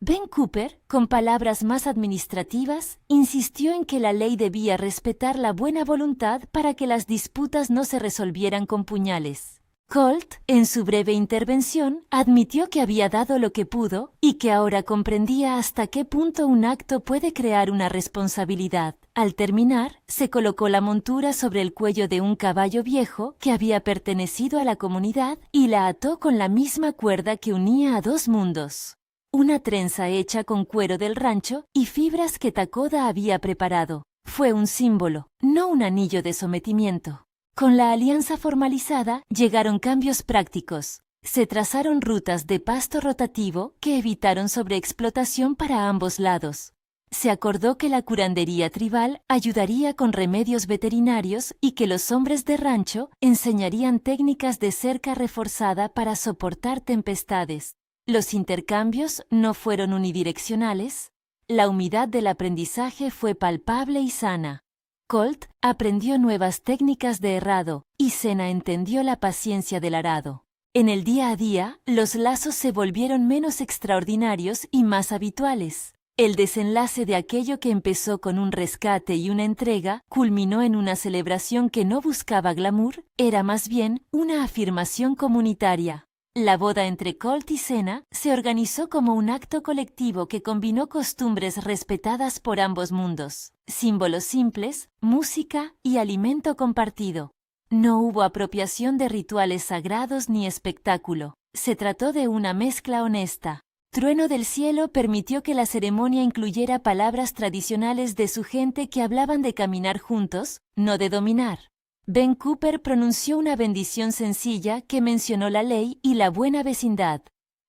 Ben Cooper, con palabras más administrativas, insistió en que la ley debía respetar la buena voluntad para que las disputas no se resolvieran con puñales. Colt, en su breve intervención, admitió que había dado lo que pudo y que ahora comprendía hasta qué punto un acto puede crear una responsabilidad. Al terminar, se colocó la montura sobre el cuello de un caballo viejo que había pertenecido a la comunidad y la ató con la misma cuerda que unía a dos mundos. Una trenza hecha con cuero del rancho y fibras que Takoda había preparado. Fue un símbolo, no un anillo de sometimiento. Con la alianza formalizada, llegaron cambios prácticos. Se trazaron rutas de pasto rotativo que evitaron sobreexplotación para ambos lados. Se acordó que la curandería tribal ayudaría con remedios veterinarios y que los hombres de rancho enseñarían técnicas de cerca reforzada para soportar tempestades. Los intercambios no fueron unidireccionales. La humedad del aprendizaje fue palpable y sana. Colt aprendió nuevas técnicas de herrado y Sena entendió la paciencia del arado. En el día a día, los lazos se volvieron menos extraordinarios y más habituales. El desenlace de aquello que empezó con un rescate y una entrega culminó en una celebración que no buscaba glamour, era más bien una afirmación comunitaria. La boda entre Colt y Sena se organizó como un acto colectivo que combinó costumbres respetadas por ambos mundos, símbolos simples, música y alimento compartido. No hubo apropiación de rituales sagrados ni espectáculo. Se trató de una mezcla honesta. Trueno del Cielo permitió que la ceremonia incluyera palabras tradicionales de su gente que hablaban de caminar juntos, no de dominar. Ben Cooper pronunció una bendición sencilla que mencionó la ley y la buena vecindad.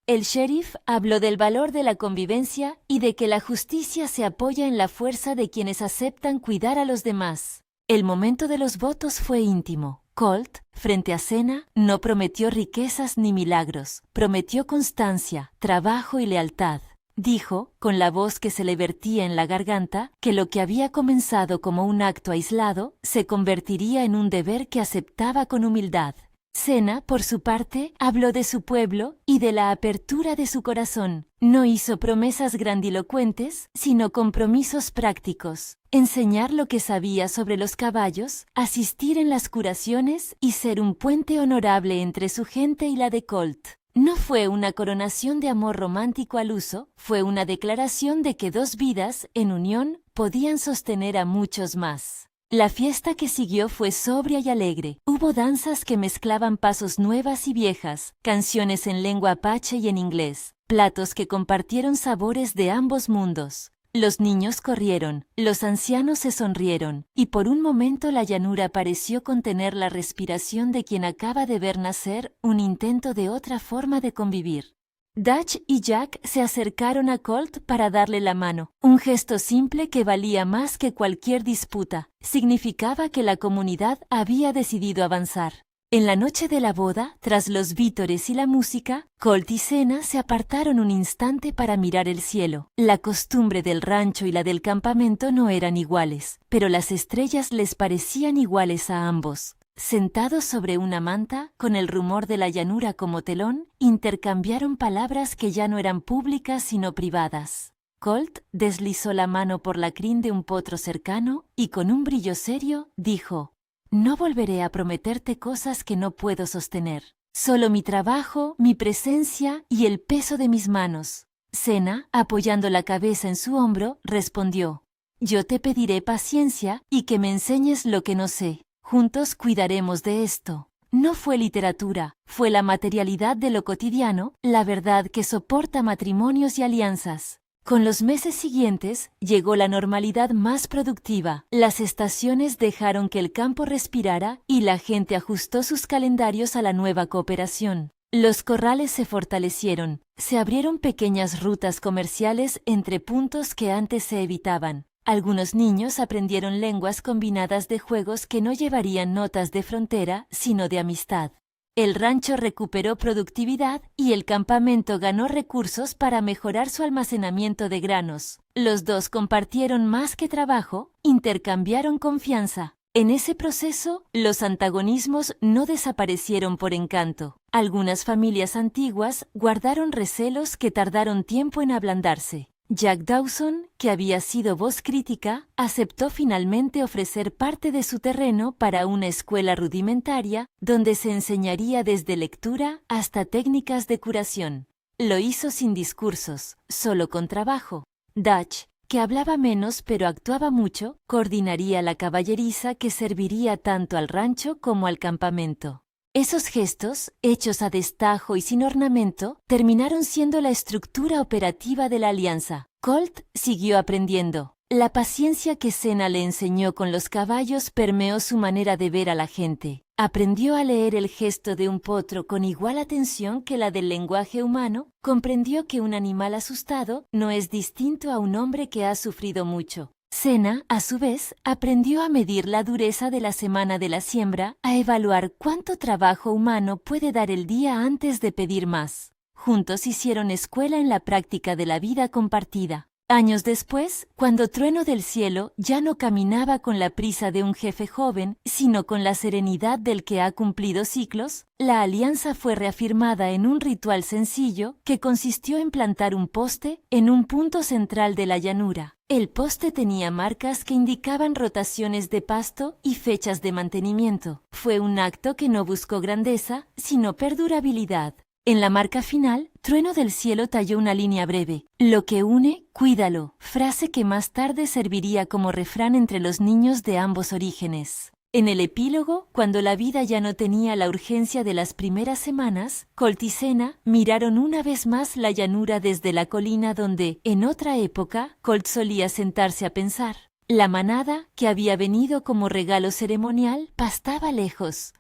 El sheriff habló del valor de la convivencia y de que la justicia se apoya en la fuerza de quienes aceptan cuidar a los demás. El momento de los votos fue íntimo. Colt, frente a Senna, no prometió riquezas ni milagros, prometió constancia, trabajo y lealtad. Dijo, con la voz que se le vertía en la garganta, que lo que había comenzado como un acto aislado se convertiría en un deber que aceptaba con humildad. Senna, por su parte, habló de su pueblo y de la apertura de su corazón. No hizo promesas grandilocuentes, sino compromisos prácticos. Enseñar lo que sabía sobre los caballos, asistir en las curaciones y ser un puente honorable entre su gente y la de Colt. No fue una coronación de amor romántico al uso, fue una declaración de que dos vidas, en unión, podían sostener a muchos más. La fiesta que siguió fue sobria y alegre. Hubo danzas que mezclaban pasos nuevas y viejas, canciones en lengua apache y en inglés, platos que compartieron sabores de ambos mundos. Los niños corrieron, los ancianos se sonrieron, y por un momento la llanura pareció contener la respiración de quien acaba de ver nacer un intento de otra forma de convivir. Dutch y Jack se acercaron a Colt para darle la mano, un gesto simple que valía más que cualquier disputa. Significaba que la comunidad había decidido avanzar. En la noche de la boda, tras los vítores y la música, Colt y Senna se apartaron un instante para mirar el cielo. La costumbre del rancho y la del campamento no eran iguales, pero las estrellas les parecían iguales a ambos. Sentados sobre una manta, con el rumor de la llanura como telón, intercambiaron palabras que ya no eran públicas sino privadas. Colt deslizó la mano por la crin de un potro cercano y con un brillo serio dijo: «No volveré a prometerte cosas que no puedo sostener. Solo mi trabajo, mi presencia y el peso de mis manos». Senna, apoyando la cabeza en su hombro, respondió: «Yo te pediré paciencia y que me enseñes lo que no sé. Juntos cuidaremos de esto». No fue literatura, fue la materialidad de lo cotidiano, la verdad que soporta matrimonios y alianzas. Con los meses siguientes llegó la normalidad más productiva. Las estaciones dejaron que el campo respirara y la gente ajustó sus calendarios a la nueva cooperación. Los corrales se fortalecieron, se abrieron pequeñas rutas comerciales entre puntos que antes se evitaban. Algunos niños aprendieron lenguas combinadas de juegos que no llevarían notas de frontera, sino de amistad. El rancho recuperó productividad y el campamento ganó recursos para mejorar su almacenamiento de granos. Los dos compartieron más que trabajo, intercambiaron confianza. En ese proceso, los antagonismos no desaparecieron por encanto. Algunas familias antiguas guardaron recelos que tardaron tiempo en ablandarse. Jack Dawson, que había sido voz crítica, aceptó finalmente ofrecer parte de su terreno para una escuela rudimentaria donde se enseñaría desde lectura hasta técnicas de curación. Lo hizo sin discursos, solo con trabajo. Dutch, que hablaba menos pero actuaba mucho, coordinaría la caballeriza que serviría tanto al rancho como al campamento. Esos gestos, hechos a destajo y sin ornamento, terminaron siendo la estructura operativa de la alianza. Colt siguió aprendiendo. La paciencia que Senna le enseñó con los caballos permeó su manera de ver a la gente. Aprendió a leer el gesto de un potro con igual atención que la del lenguaje humano, comprendió que un animal asustado no es distinto a un hombre que ha sufrido mucho. Senna, a su vez, aprendió a medir la dureza de la semana de la siembra, a evaluar cuánto trabajo humano puede dar el día antes de pedir más. Juntos hicieron escuela en la práctica de la vida compartida. Años después, cuando Trueno del Cielo ya no caminaba con la prisa de un jefe joven, sino con la serenidad del que ha cumplido ciclos, la alianza fue reafirmada en un ritual sencillo que consistió en plantar un poste en un punto central de la llanura. El poste tenía marcas que indicaban rotaciones de pasto y fechas de mantenimiento. Fue un acto que no buscó grandeza, sino perdurabilidad. En la marca final, Trueno del Cielo talló una línea breve: «Lo que une, cuídalo», frase que más tarde serviría como refrán entre los niños de ambos orígenes. En el epílogo, cuando la vida ya no tenía la urgencia de las primeras semanas, Colt y Senna miraron una vez más la llanura desde la colina donde, en otra época, Colt solía sentarse a pensar. La manada, que había venido como regalo ceremonial, pastaba lejos.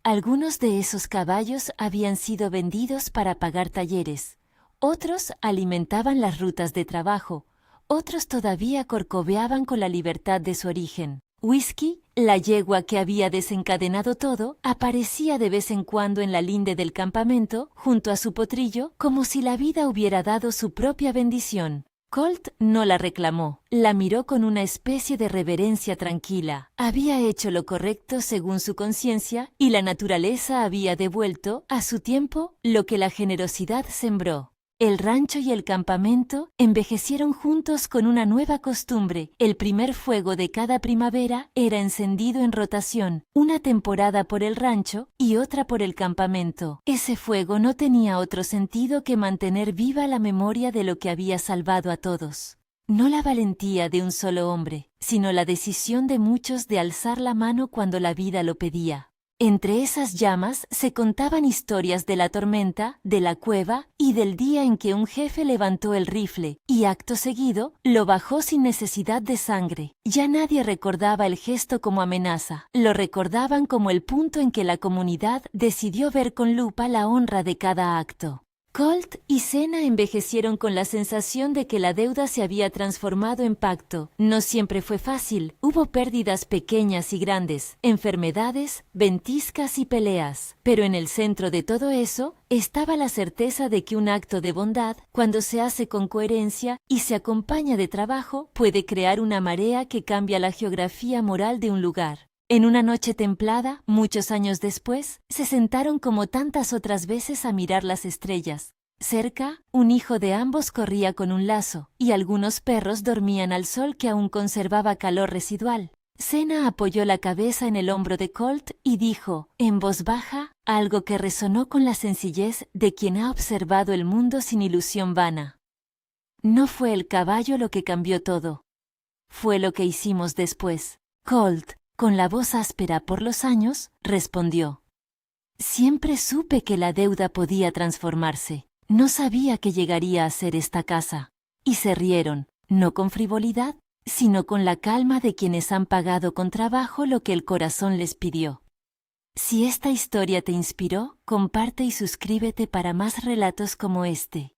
Algunos de esos caballos habían sido vendidos para pagar talleres. Otros alimentaban las rutas de trabajo, otros todavía corcoveaban con la libertad de su origen. Whisky, la yegua que había desencadenado todo, aparecía de vez en cuando en la linde del campamento, junto a su potrillo, como si la vida hubiera dado su propia bendición. Colt no la reclamó, la miró con una especie de reverencia tranquila. Había hecho lo correcto según su conciencia y la naturaleza había devuelto, a su tiempo, lo que la generosidad sembró. El rancho y el campamento envejecieron juntos con una nueva costumbre. El primer fuego de cada primavera era encendido en rotación, una temporada por el rancho y otra por el campamento. Ese fuego no tenía otro sentido que mantener viva la memoria de lo que había salvado a todos. No la valentía de un solo hombre, sino la decisión de muchos de alzar la mano cuando la vida lo pedía. Entre esas llamas se contaban historias de la tormenta, de la cueva y del día en que un jefe levantó el rifle y acto seguido lo bajó sin necesidad de sangre. Ya nadie recordaba el gesto como amenaza, lo recordaban como el punto en que la comunidad decidió ver con lupa la honra de cada acto. Colt y Cena envejecieron con la sensación de que la deuda se había transformado en pacto. No siempre fue fácil. Hubo pérdidas pequeñas y grandes, enfermedades, ventiscas y peleas. Pero en el centro de todo eso estaba la certeza de que un acto de bondad, cuando se hace con coherencia y se acompaña de trabajo, puede crear una marea que cambia la geografía moral de un lugar. En una noche templada, muchos años después, se sentaron como tantas otras veces a mirar las estrellas. Cerca, un hijo de ambos corría con un lazo, y algunos perros dormían al sol que aún conservaba calor residual. Cena apoyó la cabeza en el hombro de Colt y dijo, en voz baja, algo que resonó con la sencillez de quien ha observado el mundo sin ilusión vana. No fue el caballo lo que cambió todo. Fue lo que hicimos después. Colt, con la voz áspera por los años, respondió. Siempre supe que la deuda podía transformarse. No sabía que llegaría a ser esta casa. Y se rieron, no con frivolidad, sino con la calma de quienes han pagado con trabajo lo que el corazón les pidió. Si esta historia te inspiró, comparte y suscríbete para más relatos como este.